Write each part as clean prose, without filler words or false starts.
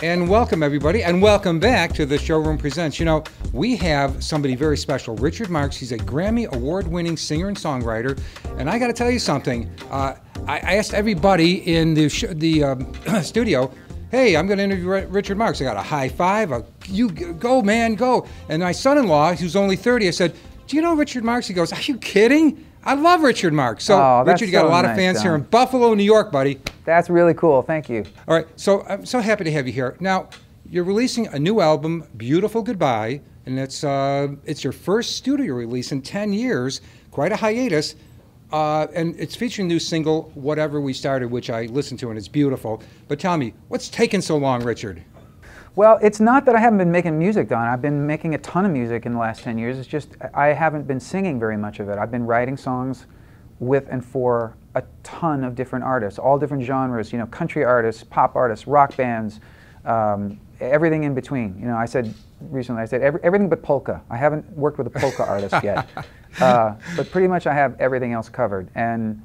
And welcome everybody, and welcome back to the Showroom Presents. You know, we have somebody very special, Richard Marx. He's a Grammy award-winning singer and songwriter. And I got to tell you something. I asked everybody in the studio, hey, I'm going to interview Richard Marx. I got a high five, you go man, go. And my son-in-law, who's only 30, I said, do you know Richard Marx? He goes, are you kidding? I love Richard Marx. So, Richard, you got a lot of fans here in Buffalo, New York, buddy. That's really cool. Thank you. All right. So I'm so happy to have you here. Now, you're releasing a new album, Beautiful Goodbye, and it's your first studio release in 10 years, quite a hiatus, and it's featuring the new single, Whatever We Started, which I listened to, and it's beautiful. But tell me, what's taken so long, Richard? Well, it's not that I haven't been making music, Don. I've been making a ton of music in the last 10 years. It's just I haven't been singing very much of it. I've been writing songs with and for a ton of different artists, all different genres, you know, country artists, pop artists, rock bands, everything in between. You know, I said recently, everything but polka. I haven't worked with a polka artist yet. But pretty much I have everything else covered. And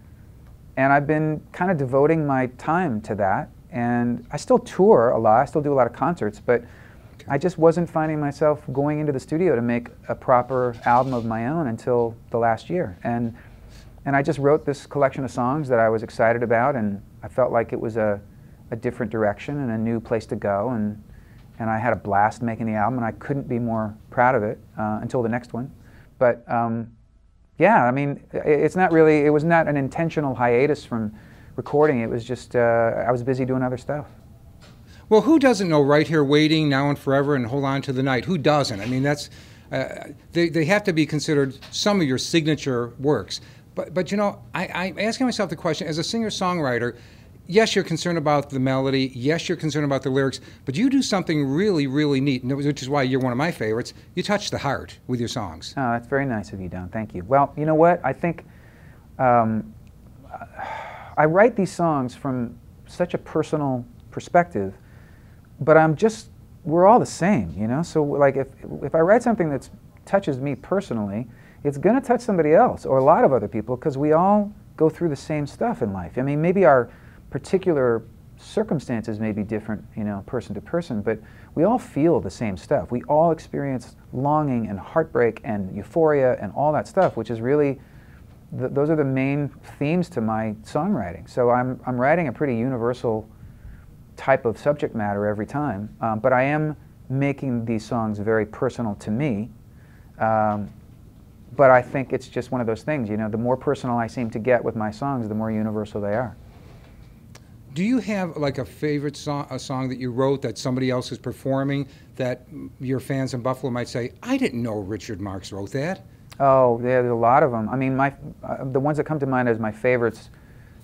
I've been kind of devoting my time to that. And I still tour a lot, I still do a lot of concerts, but I just wasn't finding myself going into the studio to make a proper album of my own until the last year. And I just wrote this collection of songs that I was excited about, and I felt like it was a different direction and a new place to go, and I had a blast making the album, and I couldn't be more proud of it until the next one. But yeah, I mean, it was not an intentional hiatus from recording. It was just, I was busy doing other stuff. Well, who doesn't know Right Here Waiting, Now and Forever, and Hold On to the Night? Who doesn't? I mean, that's, they have to be considered some of your signature works. But you know, I'm asking myself the question, as a singer-songwriter, yes, you're concerned about the melody, yes, you're concerned about the lyrics, but you do something really, really neat, which is why you're one of my favorites. You touch the heart with your songs. Oh, that's very nice of you, Don. Thank you. Well, you know what? I think I write these songs from such a personal perspective, but we're all the same, you know? So like if I write something that touches me personally, it's gonna touch somebody else or a lot of other people, because we all go through the same stuff in life. I mean, maybe our particular circumstances may be different, you know, person to person, but we all feel the same stuff. We all experience longing and heartbreak and euphoria and all that stuff, which is really, those are the main themes to my songwriting. So I'm writing a pretty universal type of subject matter every time, but I am making these songs very personal to me. But I think it's just one of those things, you know, the more personal I seem to get with my songs, the more universal they are. Do you have like a favorite song, a song that you wrote that somebody else is performing that your fans in Buffalo might say, I didn't know Richard Marx wrote that? Oh, yeah, there's a lot of them. I mean, the ones that come to mind as my favorites,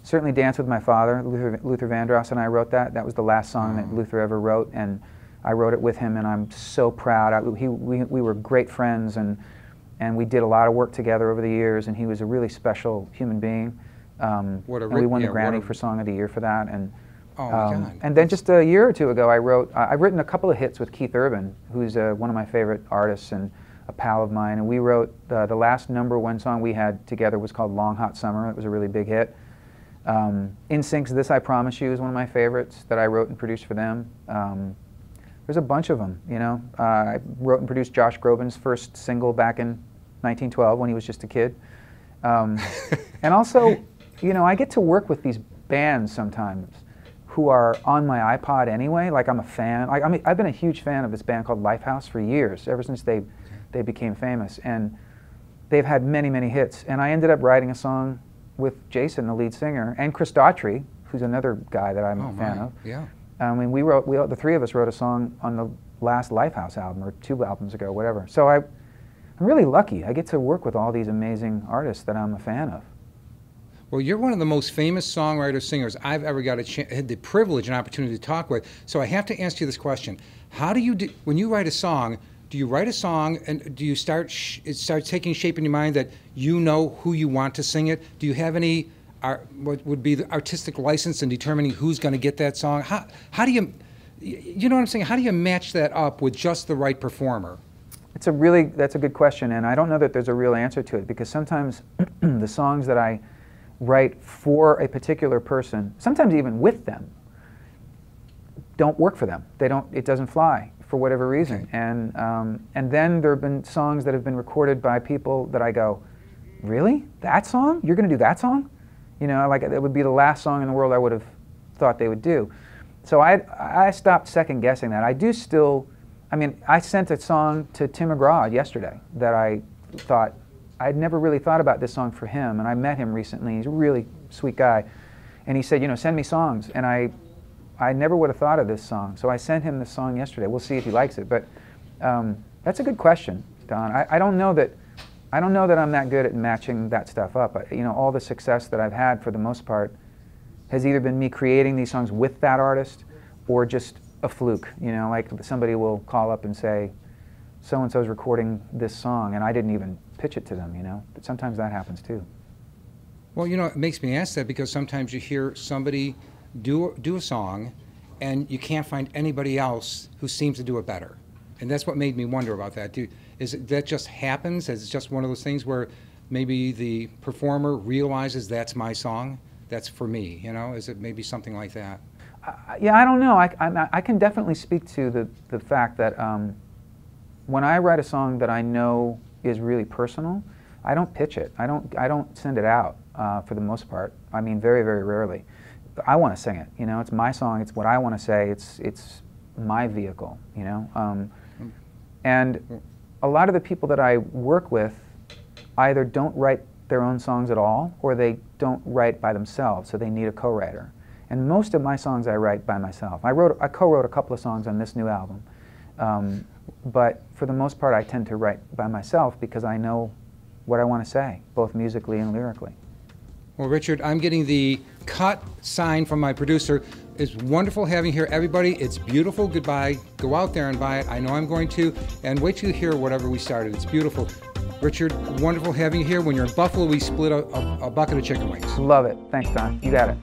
certainly Dance with My Father. Luther Vandross and I wrote that. That was the last song that Luther ever wrote, and I wrote it with him, and I'm so proud. We were great friends, and we did a lot of work together over the years, and he was a really special human being. And we won the Grammy for Song of the Year for that. And, oh my God. And then just a year or two ago, I've written a couple of hits with Keith Urban, who's one of my favorite artists and a pal of mine, and we wrote the last #1 song we had together was called Long Hot Summer. It was a really big hit. NSYNC's This I Promise You is one of my favorites that I wrote and produced for them. There's a bunch of them, you know. I wrote and produced Josh Groban's first single back in 1912 when he was just a kid. And also, you know, I get to work with these bands sometimes who are on my iPod anyway. Like, I'm a fan. Like, I mean, I've been a huge fan of this band called Lifehouse for years, ever since they became famous, and they've had many, many hits. And I ended up writing a song with Jason, the lead singer, and Chris Daughtry, who's another guy that I'm a fan of. Yeah. I mean, the three of us wrote a song on the last Lifehouse album, or 2 albums ago, whatever. So I'm really lucky. I get to work with all these amazing artists that I'm a fan of. Well, you're one of the most famous songwriter singers I've ever had the privilege and opportunity to talk with. So I have to ask you this question: how do you when you write a song? Do you write a song and do you start taking shape in your mind that you know who you want to sing it? Do you have any what would be the artistic license in determining who's going to get that song? How do you, you know what I'm saying? How do you match that up with just the right performer? That's a good question, and I don't know that there's a real answer to it, because sometimes the songs that I write for a particular person, sometimes even with them, don't work for them. They don't. It doesn't fly for whatever reason. Okay. And then there have been songs that have been recorded by people that I go, really? That song? You're going to do that song? You know, like it would be the last song in the world I would have thought they would do. So I stopped second guessing that. I do still. I mean, I sent a song to Tim McGraw yesterday that I thought, I'd never really thought about this song for him, and I met him recently. He's a really sweet guy. And he said, you know, send me songs. And I never would have thought of this song. So I sent him this song yesterday. We'll see if he likes it. But that's a good question, Don. I don't know that I'm that good at matching that stuff up. You know, all the success that I've had for the most part has either been me creating these songs with that artist or just a fluke. You know, like somebody will call up and say, so-and-so's recording this song, and I didn't even pitch it to them, you know. But sometimes that happens too. Well, you know, it makes me ask that because sometimes you hear somebody do a song and you can't find anybody else who seems to do it better. And that's what made me wonder about that. That just happens? Is it just one of those things where maybe the performer realizes that's my song, that's for me, you know? Is it maybe something like that? Yeah, I don't know. I can definitely speak to the fact that when I write a song that I know is really personal, I don't pitch it. I don't send it out for the most part. I mean, very, very rarely. I want to sing it. You know, it's my song. It's what I want to say. It's my vehicle. You know, and a lot of the people that I work with either don't write their own songs at all, or they don't write by themselves. So they need a co-writer. And most of my songs I write by myself. I co-wrote a couple of songs on this new album. But for the most part, I tend to write by myself because I know what I want to say, both musically and lyrically. Well, Richard, I'm getting the cut sign from my producer. It's wonderful having you here, everybody. It's beautiful. Goodbye. Go out there and buy it. I know I'm going to. And wait till you hear whatever we started. It's beautiful. Richard, wonderful having you here. When you're in Buffalo, we split a bucket of chicken wings. Love it. Thanks, Don. You got it.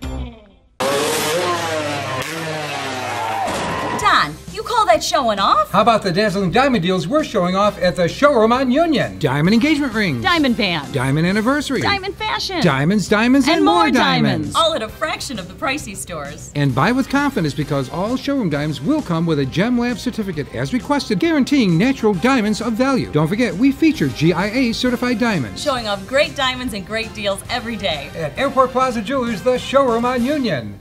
Don, you call that showing off? How about the dazzling diamond deals we're showing off at the Showroom on Union? Diamond engagement rings. Diamond band. Diamond anniversary. Diamond fashion. Diamonds, and more diamonds. All at a fraction of the pricey stores. And buy with confidence because all Showroom diamonds will come with a Gem Lab certificate as requested, guaranteeing natural diamonds of value. Don't forget, we feature GIA certified diamonds. Showing off great diamonds and great deals every day. At Airport Plaza Jewelers, the Showroom on Union.